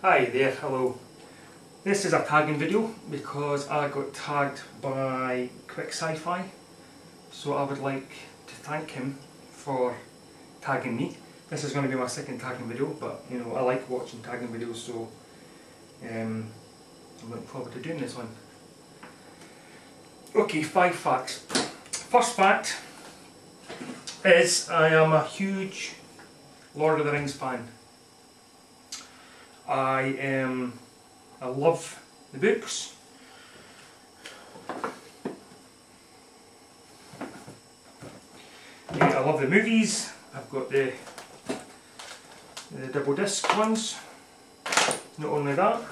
Hi there, hello. This is a tagging video because I got tagged by Quick Sci-Fi, so I would like to thank him for tagging me. This is going to be my second tagging video, but you know I like watching tagging videos, so I'm looking forward to doing this one. Okay, 5 facts. First fact is I am a huge Lord of the Rings fan. I love the books. I love the movies. I've got the double disc ones. Not only that,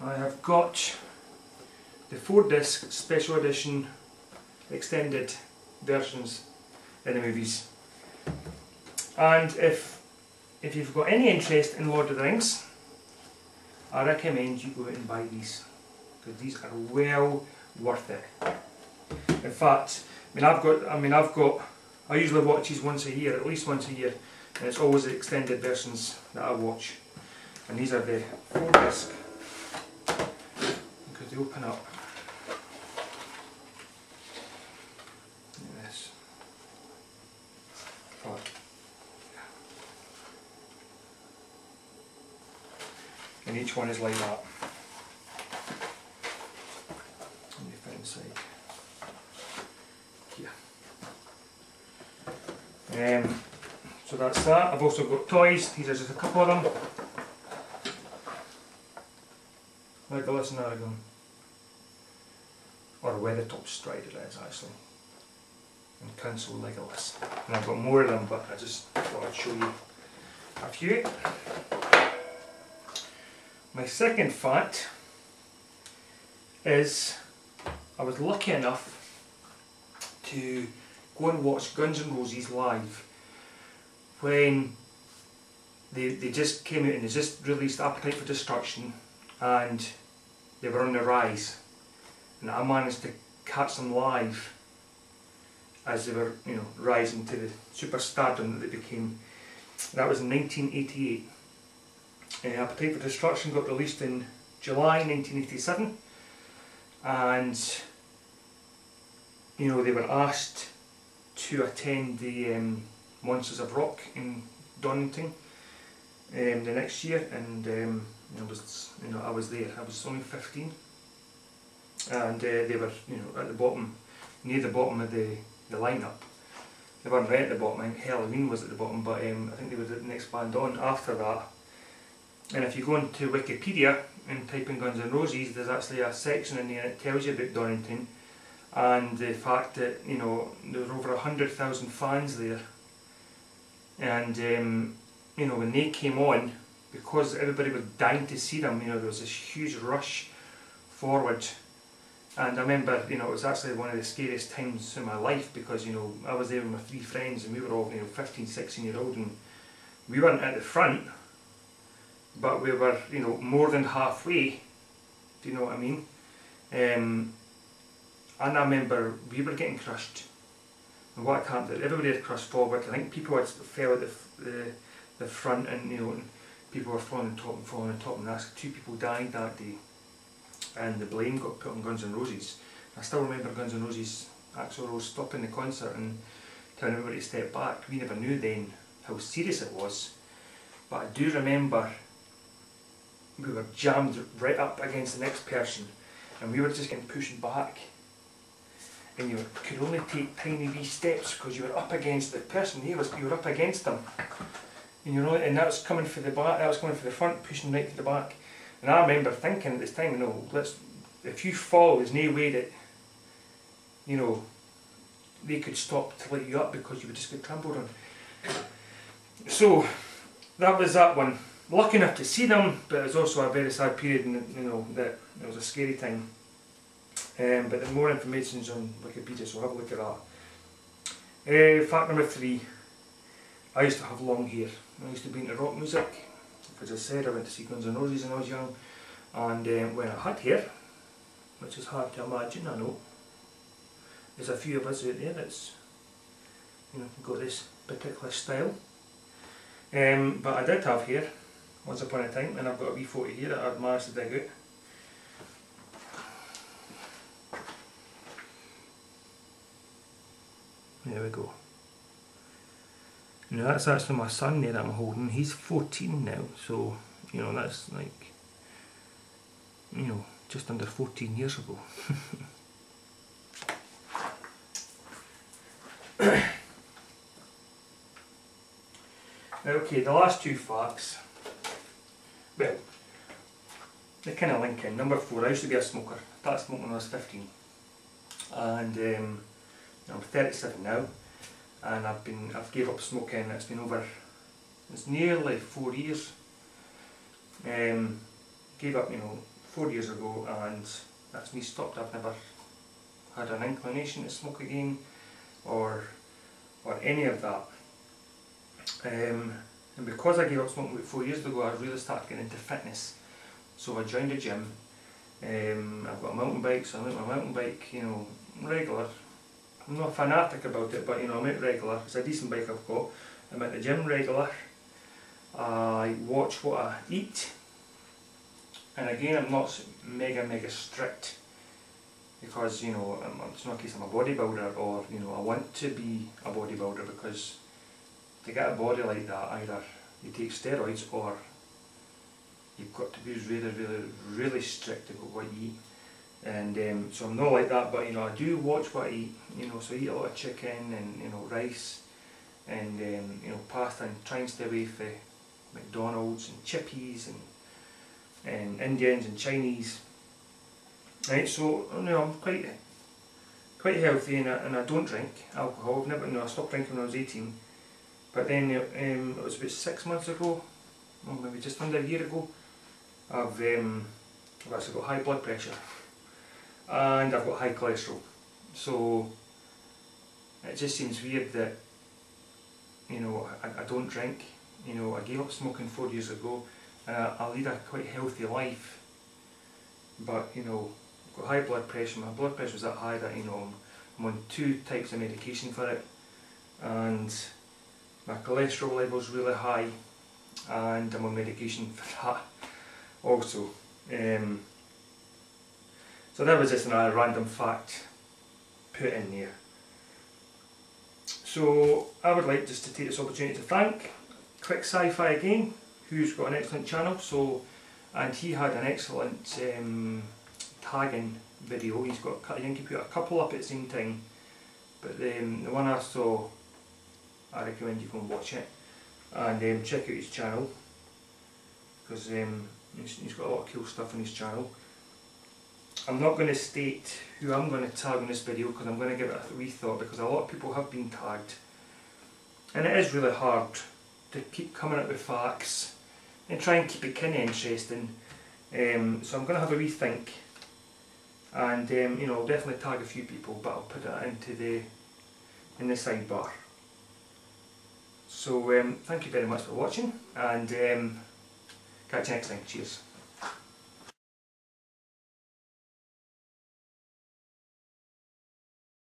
I have got the 4-disc special edition extended versions in the movies. And if you've got any interest in Lord of the Rings, I recommend you go out and buy these, because these are well worth it. In fact, I usually watch these once a year, at least once a year, and it's always the extended versions that I watch. And these are the 4-disc, because they open up. Look at this. And each one is like that. Let me fit inside here. So that's that. I've also got toys. These are just a couple of them. Legolas and Aragorn. Or Weathertop Strider it is actually. And Council Legolas. And I've got more of them, but I just thought I'd show you a few. My second fact is I was lucky enough to go and watch Guns N' Roses live when they just came out and they just released Appetite for Destruction, and they were on the rise, and I managed to catch them live as they were, you know, rising to the superstardom that they became. That was in 1988. Appetite for Destruction got released in July 1987, and you know, they were asked to attend the Monsters of Rock in Donington the next year, and I was there. I was only 15, and they were, you know, at the bottom, near the bottom of the lineup. They weren't right at the bottom. I think Halloween was at the bottom, but I think they were the next band on after that. And if you go into Wikipedia and type in Guns N' Roses, there's actually a section in there that tells you about Donington and the fact that, you know, there were over 100,000 fans there. And you know, when they came on, because everybody was dying to see them, you know, there was this huge rush forward. And I remember, you know, it was actually one of the scariest times in my life, because, you know, I was there with my 3 friends and we were all, you know, 15, 16 year old, and we weren't at the front, but we were, you know, more than halfway. Do you know what I mean? And I remember we were getting crushed. And what happened? Everybody had crushed forward. I think people had fell at the front, and you know, and people were falling on top and falling on top. And that's 2 people died that day, and the blame got put on Guns N' Roses. I still remember Guns N' Roses, Axl Rose stopping the concert and telling everybody to step back. We never knew then how serious it was, but I do remember we were jammed right up against the next person, and we were just getting pushed back, and you could only take tiny wee steps because you were up against the person. You were up against them, and you know, and that was coming for the back, that was coming for the front, pushing right to the back. And I remember thinking at this time, you know, if you fall, there's no way that, you know, they could stop to let you up, because you would just get trampled on. So that was that one. Lucky enough to see them, but it was also a very sad period, and you know, that it was a scary time. But the more information is on Wikipedia, so have a look at that. Fact number 3, I used to have long hair. I used to be into rock music. As I said, I went to see Guns N' Roses when I was young, and when I had hair, which is hard to imagine, I know. There's a few of us out there that's, you know, got this particular style. But I did have hair, once upon a time, and I've got a wee photo here that I've managed to dig out. There we go. Now that's actually my son there that I'm holding. He's 14 now, so you know that's like, you know, just under 14 years ago. Okay, the last two facts, well, they kind of link in. Number 4, I used to be a smoker. I started smoking when I was 15, and I'm 37 now, and I've gave up smoking. It's nearly 4 years. Gave up, 4 years ago, and that's me stopped. I've never had an inclination to smoke again, or any of that. And because I gave up smoking about 4 years ago, I really started getting into fitness. So I joined a gym. I've got a mountain bike, so I'm out on my mountain bike, regular. I'm not fanatic about it, but I'm out regular. It's a decent bike I've got. I'm at the gym regular. I watch what I eat, and again, I'm not mega strict, because it's not a case I'm a bodybuilder, or I want to be a bodybuilder, because to get a body like that, either you take steroids or you've got to be really strict about what you eat. And so I'm not like that, but I do watch what I eat. So I eat a lot of chicken and rice and pasta, and try and stay away from McDonald's and chippies and Indians and Chinese. Right, so I'm quite healthy, and I don't drink alcohol. I stopped drinking when I was 18. But then it was about 6 months ago, or maybe just under a year ago, I've actually got high blood pressure, and I've got high cholesterol. So it just seems weird that I don't drink. I gave up smoking 4 years ago, and I lead a quite healthy life. But I've got high blood pressure. My blood pressure was that high that I'm on 2 types of medication for it, and my cholesterol level's really high, and I'm on medication for that also. So that was just another random fact put in there. So I would like just to take this opportunity to thank Quick Sci-Fi again, who's got an excellent channel. And he had an excellent tagging video. He's got, I think he put a couple up at the same time, but the one I saw, I recommend you go and watch it, and check out his channel, because he's got a lot of cool stuff on his channel. I'm not going to state who I'm going to tag in this video, because I'm going to give it a wee thought, because a lot of people have been tagged, and it is really hard to keep coming up with facts and try and keep it kind of interesting. So I'm going to have a wee think, and I'll definitely tag a few people, but I'll put it in the sidebar. So thank you very much for watching, and catch you next time. Cheers.